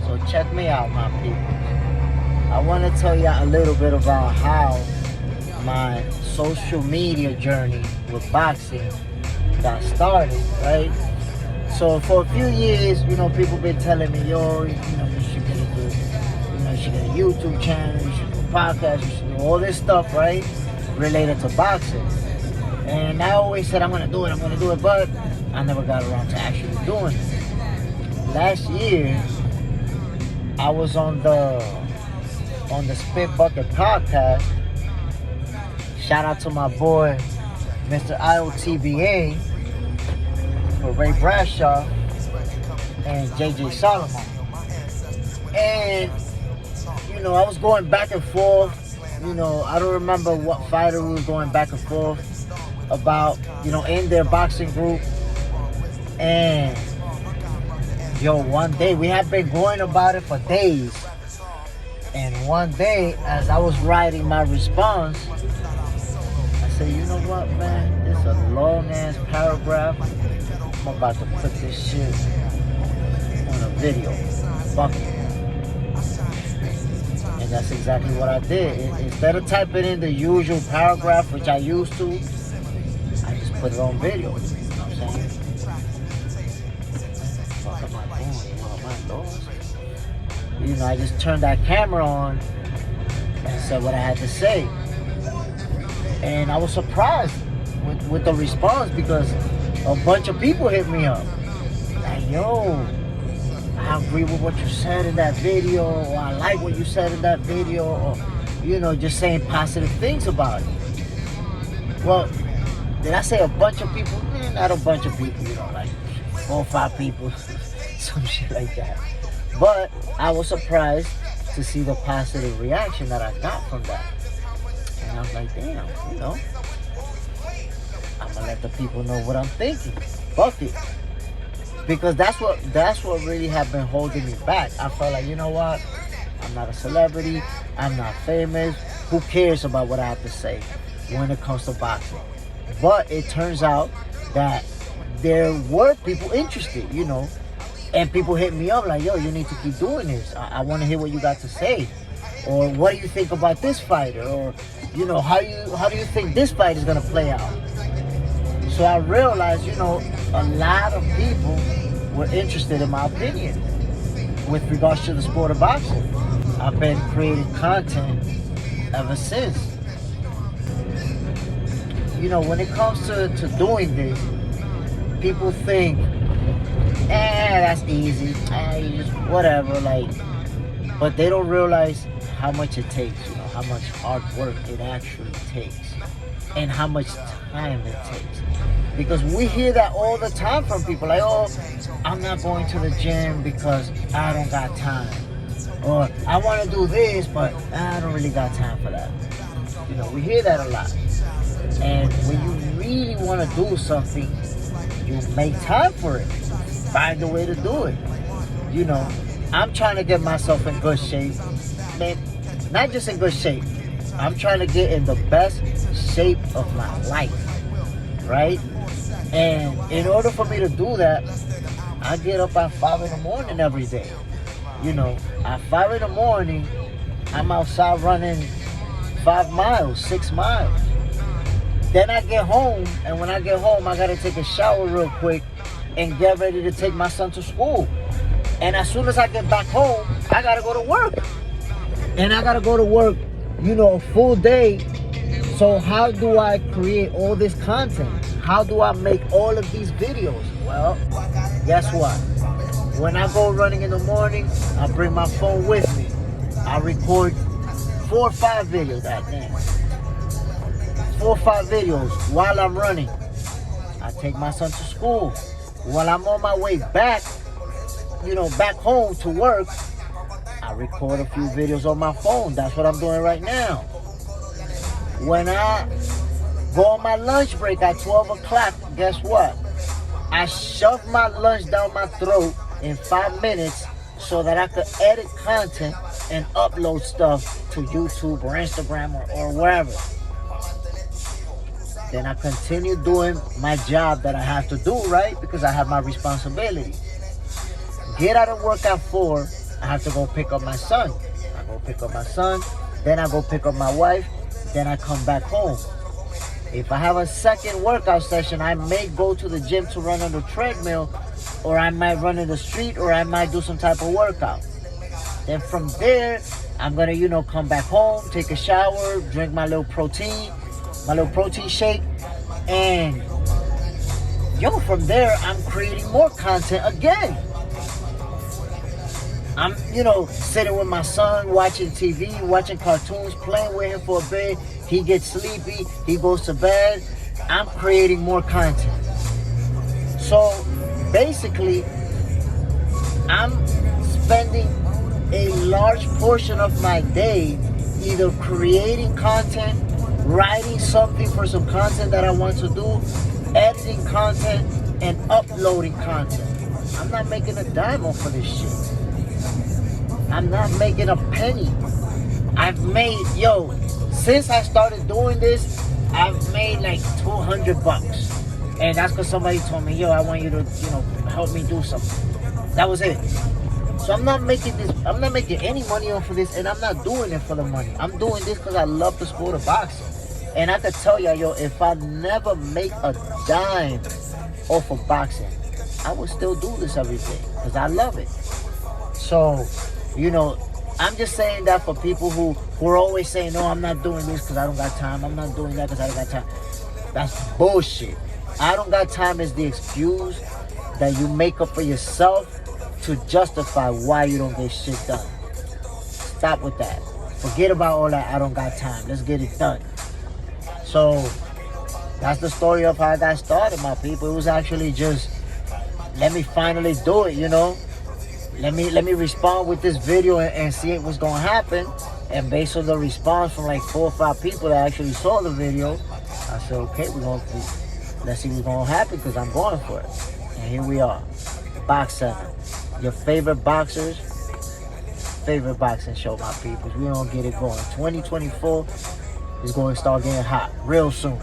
So check me out, my people. I want to tell you a little bit about how my social media journey with boxing got started, right? So for a few years, people been telling me, yo, you should get you should get a YouTube channel, you should do a podcast, you should do all this stuff, right? Related to boxing. And I always said, I'm gonna do it, but I never got around to actually doing it. Last year, I was on the Spit Bucket podcast. Shout out to my boy, Mr. IOTBA, for Ray Bradshaw and JJ Solomon. And, I was going back and forth. I don't remember what fighter we were going back and forth about, in their boxing group. And, one day, we had been going about it for days. And one day, as I was writing my response, I said, you know what, man? This is a long-ass paragraph. I'm about to put this shit on a video. Fuck it. And that's exactly what I did. Instead of typing in the usual paragraph, which I used to, I just put it on video. You know what I'm saying? What am I doing? Am I lost? I just turned that camera on and said what I had to say. And I was surprised with the response because a bunch of people hit me up. Like, yo, I agree with what you said in that video, or I like what you said in that video, or, just saying positive things about it. Well, did I say a bunch of people? Not a bunch of people, like 4 or 5 people, some shit like that. But I was surprised to see the positive reaction that I got from that. And I was like, damn, I'm gonna let the people know what I'm thinking. Fuck it. Because that's what really have been holding me back. I felt like, you know what? I'm not a celebrity. I'm not famous. Who cares about what I have to say when it comes to boxing? But it turns out that there were people interested, and people hit me up like, yo, you need to keep doing this. I want to hear what you got to say. Or what do you think about this fighter? Or, how do you think this fight is going to play out? So I realized, a lot of people were interested in my opinion with regards to the sport of boxing. I've been creating content ever since. When it comes to doing this, people think, that's easy, you just whatever, but they don't realize how much it takes, how much hard work it actually takes, and how much time it takes. Because we hear that all the time from people, like, oh, I'm not going to the gym because I don't got time. Or I want to do this, but I don't really got time for that. We hear that a lot. And when you really want to do something, you make time for it. Find a way to do it. I'm trying to get myself in good shape. Man, not just in good shape. I'm trying to get in the best shape of my life. Right? And in order for me to do that, I get up at 5 in the morning every day. At 5 in the morning, I'm outside running 5 miles, 6 miles. Then I get home, and when I get home, I gotta take a shower real quick and get ready to take my son to school. And as soon as I get back home, I gotta go to work. And I gotta go to work, a full day. So how do I create all this content? How do I make all of these videos? Well, guess what? When I go running in the morning, I bring my phone with me. I record 4 or 5 videos that day. 4 or 5 videos while I'm running. I take my son to school. While I'm on my way back, back home to work, I record a few videos on my phone. That's what I'm doing right now. When I go on my lunch break at 12 o'clock, guess what? I shove my lunch down my throat in 5 minutes so that I could edit content and upload stuff to YouTube or Instagram or wherever. Then I continue doing my job that I have to do, right? Because I have my responsibilities. Get out of work at 4. I have to go pick up my son. I go pick up my son, then I go pick up my wife, then I come back home. If I have a second workout session, I may go to the gym to run on the treadmill, or I might run in the street, or I might do some type of workout. Then from there, I'm gonna, come back home, take a shower, drink my little protein shake, and from there, I'm creating more content again. I'm, sitting with my son, watching TV, watching cartoons, playing with him for a bit. He gets sleepy, he goes to bed. I'm creating more content. So basically, I'm spending a large portion of my day either creating content, writing something for some content that I want to do, editing content, and uploading content. I'm not making a dime off of this shit. I'm not making a penny. I've made, since I started doing this, I've made like $200. And that's because somebody told me, I want you to, help me do something. That was it. So I'm not making any money off of this, and I'm not doing it for the money. I'm doing this because I love the sport of boxing. And I can tell you, if I never make a dime off of boxing, I would still do this every day because I love it. So, I'm just saying that for people who are always saying, no, I'm not doing this because I don't got time. I'm not doing that because I don't got time. That's bullshit. I don't got time is the excuse that you make up for yourself to justify why you don't get shit done. Stop with that. Forget about all that I don't got time. Let's get it done. So, that's the story of how I got started, my people. It was actually just, let me finally do it, Let me respond with this video and see what's gonna happen. And based on the response from like 4 or 5 people that actually saw the video, I said, okay, let's see what's gonna happen because I'm going for it. And here we are, Box 7, your favorite boxers, favorite boxing show, my people. We're gonna get it going. 2024 is going to start getting hot real soon.